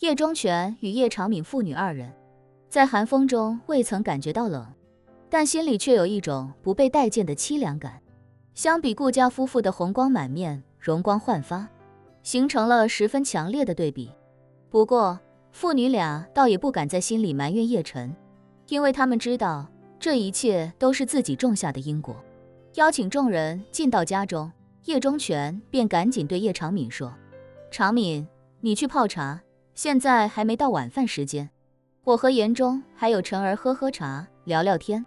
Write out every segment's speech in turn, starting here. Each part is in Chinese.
叶忠全与叶长敏父女二人，在寒风中未曾感觉到冷，但心里却有一种不被待见的凄凉感。相比顾家夫妇的红光满面、容光焕发，形成了十分强烈的对比。不过，父女俩倒也不敢在心里埋怨叶晨，因为他们知道这一切都是自己种下的因果。邀请众人进到家中，叶忠全便赶紧对叶长敏说：“长敏，你去泡茶，现在还没到晚饭时间，我和严忠还有晨儿喝喝茶，聊聊天。”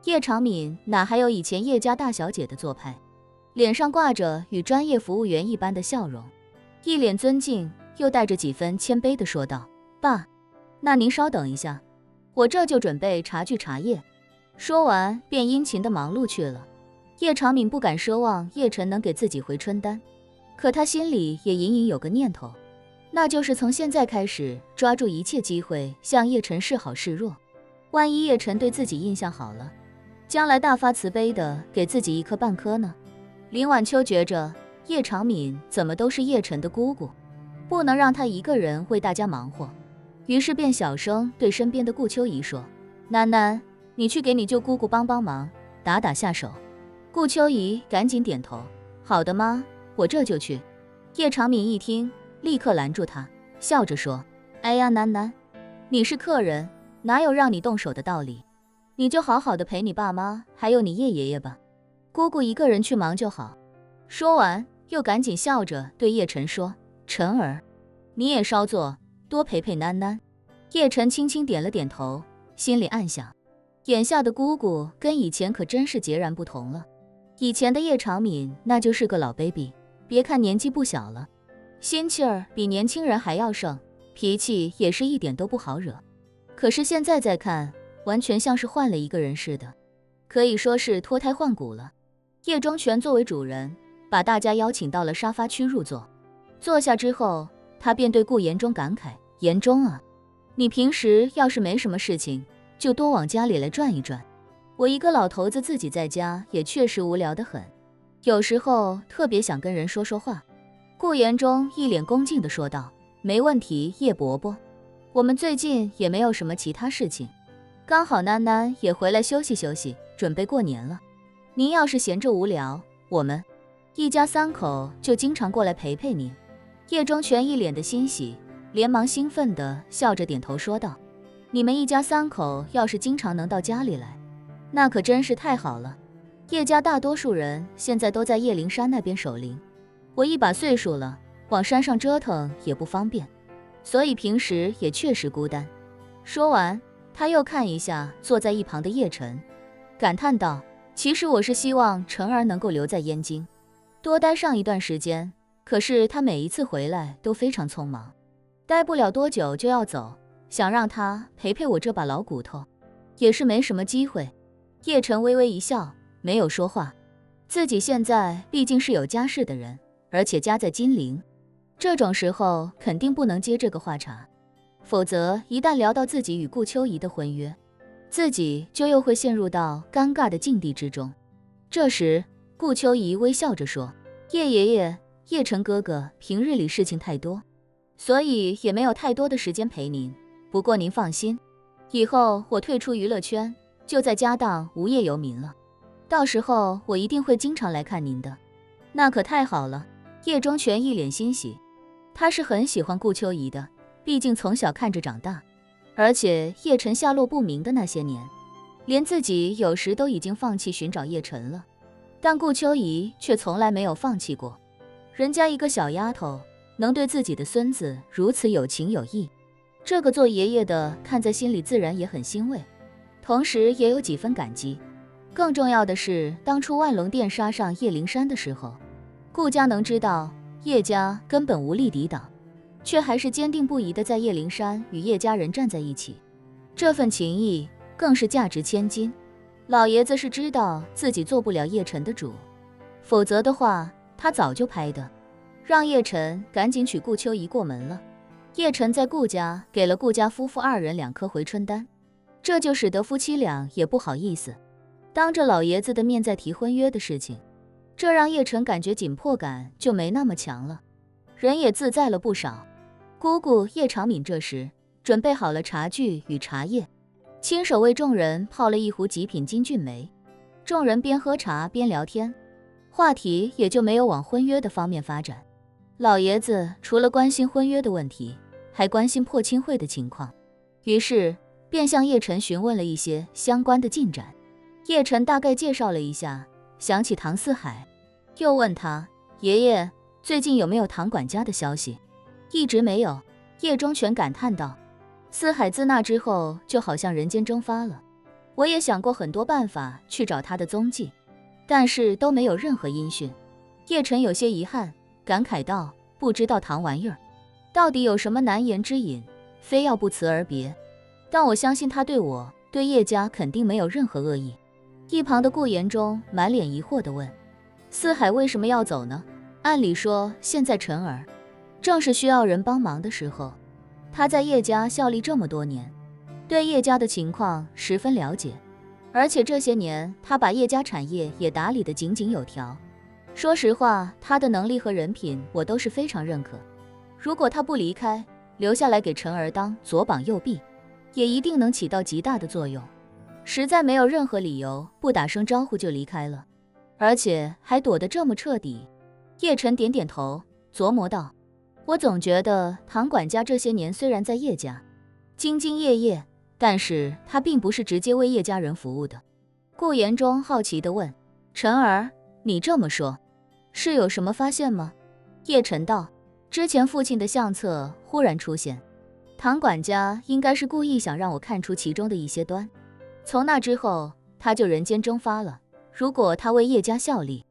叶长敏哪还有以前叶家大小姐的做派，脸上挂着与专业服务员一般的笑容，一脸尊敬又带着几分谦卑地说道：“爸，那您稍等一下，我这就准备茶具茶叶。”说完便殷勤地忙碌去了。叶长敏不敢奢望叶晨能给自己回春丹，可他心里也隐隐有个念头，那就是从现在开始抓住一切机会向叶晨示好示弱。万一叶晨对自己印象好了，将来大发慈悲的给自己一颗半颗呢？林晚秋觉着叶长敏怎么都是叶晨的姑姑，不能让她一个人为大家忙活，于是便小声对身边的顾秋怡说：“楠楠，你去给你舅姑姑帮帮忙，打打下手。”顾秋怡赶紧点头：“好的妈，我这就去。”叶长敏一听，立刻拦住她，笑着说：“哎呀，楠楠，你是客人，哪有让你动手的道理？你就好好的陪你爸妈还有你叶爷爷吧，姑姑一个人去忙就好。”说完又赶紧笑着对叶晨说：“晨儿，你也稍坐，多陪陪囡囡。”叶晨轻轻点了点头，心里暗想，眼下的姑姑跟以前可真是截然不同了。以前的叶长敏那就是个老 baby， 别看年纪不小了，心气儿比年轻人还要盛，脾气也是一点都不好惹。可是现在再看，完全像是换了一个人似的，可以说是脱胎换骨了。叶忠全作为主人，把大家邀请到了沙发区入座。坐下之后，他便对顾延忠感慨：“延忠啊，你平时要是没什么事情，就多往家里来转一转。我一个老头子自己在家也确实无聊得很，有时候特别想跟人说说话。”顾延忠一脸恭敬地说道：“没问题，叶伯伯，我们最近也没有什么其他事情，刚好囡囡也回来休息休息，准备过年了。您要是闲着无聊，我们一家三口就经常过来陪陪您。”叶忠全一脸的欣喜，连忙兴奋地笑着点头说道：“你们一家三口要是经常能到家里来，那可真是太好了。叶家大多数人现在都在叶灵山那边守灵，我一把岁数了，往山上折腾也不方便，所以平时也确实孤单。”说完，他又看一下坐在一旁的叶晨，感叹道：“其实我是希望晨儿能够留在燕京，多待上一段时间，可是他每一次回来都非常匆忙，待不了多久就要走，想让他陪陪我这把老骨头，也是没什么机会。”叶晨微微一笑，没有说话。自己现在毕竟是有家室的人，而且家在金陵，这种时候肯定不能接这个话茬，否则一旦聊到自己与顾秋怡的婚约，自己就又会陷入到尴尬的境地之中。这时，顾秋怡微笑着说：“叶爷爷，叶晨哥哥平日里事情太多，所以也没有太多的时间陪您。不过您放心，以后我退出娱乐圈，就在家当无业游民了。到时候我一定会经常来看您的。”那可太好了。叶忠全一脸欣喜，他是很喜欢顾秋怡的，毕竟从小看着长大，而且叶晨下落不明的那些年，连自己有时都已经放弃寻找叶晨了，但顾秋怡却从来没有放弃过。人家一个小丫头能对自己的孙子如此有情有义，这个做爷爷的看在心里自然也很欣慰，同时也有几分感激。更重要的是，当初万龙殿杀上叶灵山的时候，顾家能知道叶家根本无力抵挡，却还是坚定不移地在叶灵山与叶家人站在一起，这份情谊更是价值千金。老爷子是知道自己做不了叶晨的主，否则的话他早就拍的让叶晨赶紧娶顾秋怡过门了。叶晨在顾家给了顾家夫妇二人2颗回春丹，这就使得夫妻俩也不好意思当着老爷子的面再提婚约的事情，这让叶晨感觉紧迫感就没那么强了，人也自在了不少。姑姑叶长敏这时准备好了茶具与茶叶，亲手为众人泡了一壶极品金骏眉。众人边喝茶边聊天，话题也就没有往婚约的方面发展。老爷子除了关心婚约的问题，还关心破亲会的情况，于是便向叶晨询问了一些相关的进展。叶晨大概介绍了一下，想起唐四海，又问他爷爷最近有没有唐管家的消息。一直没有。叶忠全感叹道，四海自那之后就好像人间蒸发了，我也想过很多办法去找他的踪迹，但是都没有任何音讯。叶晨有些遗憾，感慨道，不知道唐玩意儿到底有什么难言之隐，非要不辞而别，但我相信他对我对叶家肯定没有任何恶意。一旁的顾言中满脸疑惑地问，四海为什么要走呢？按理说现在晨儿正是需要人帮忙的时候，他在叶家效力这么多年，对叶家的情况十分了解，而且这些年他把叶家产业也打理得井井有条。说实话，他的能力和人品我都是非常认可。如果他不离开，留下来给晨儿当左膀右臂，也一定能起到极大的作用。实在没有任何理由不打声招呼就离开了，而且还躲得这么彻底。叶晨点点头，琢磨道，我总觉得唐管家这些年虽然在叶家兢兢业业，但是他并不是直接为叶家人服务的。顾言中好奇地问，晨儿，你这么说，是有什么发现吗？叶晨道，之前父亲的相册忽然出现，唐管家应该是故意想让我看出其中的一些端，从那之后他就人间蒸发了。如果他为叶家效力，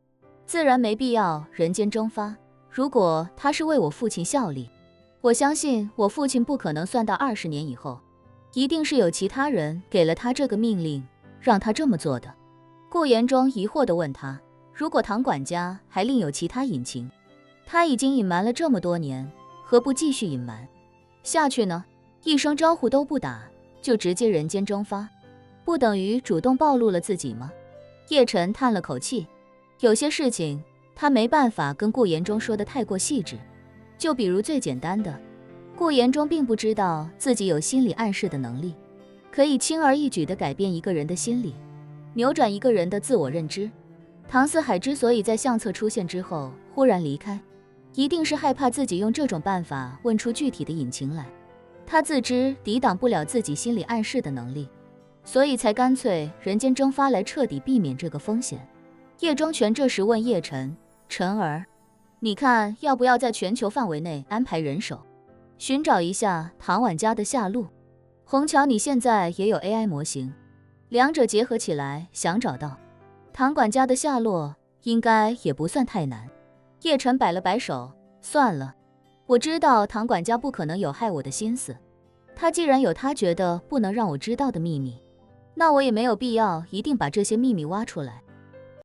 自然没必要人间蒸发。如果他是为我父亲效力，我相信我父亲不可能算到20年以后，一定是有其他人给了他这个命令，让他这么做的。顾言中疑惑地问他，如果唐管家还另有其他隐情，他已经隐瞒了这么多年，何不继续隐瞒下去呢？一声招呼都不打，就直接人间蒸发，不等于主动暴露了自己吗？叶晨叹了口气，有些事情他没办法跟顾言中说的太过细致，就比如最简单的，顾言中并不知道自己有心理暗示的能力，可以轻而易举地改变一个人的心理，扭转一个人的自我认知。唐四海之所以在相册出现之后忽然离开，一定是害怕自己用这种办法问出具体的隐情来，他自知抵挡不了自己心理暗示的能力，所以才干脆人间蒸发来彻底避免这个风险。叶忠全这时问叶晨，晨儿，你看要不要在全球范围内安排人手，寻找一下唐管家的下落？虹桥你现在也有 AI 模型，两者结合起来，想找到唐管家的下落，应该也不算太难。叶晨摆了摆手，算了，我知道唐管家不可能有害我的心思，他既然有他觉得不能让我知道的秘密，那我也没有必要一定把这些秘密挖出来。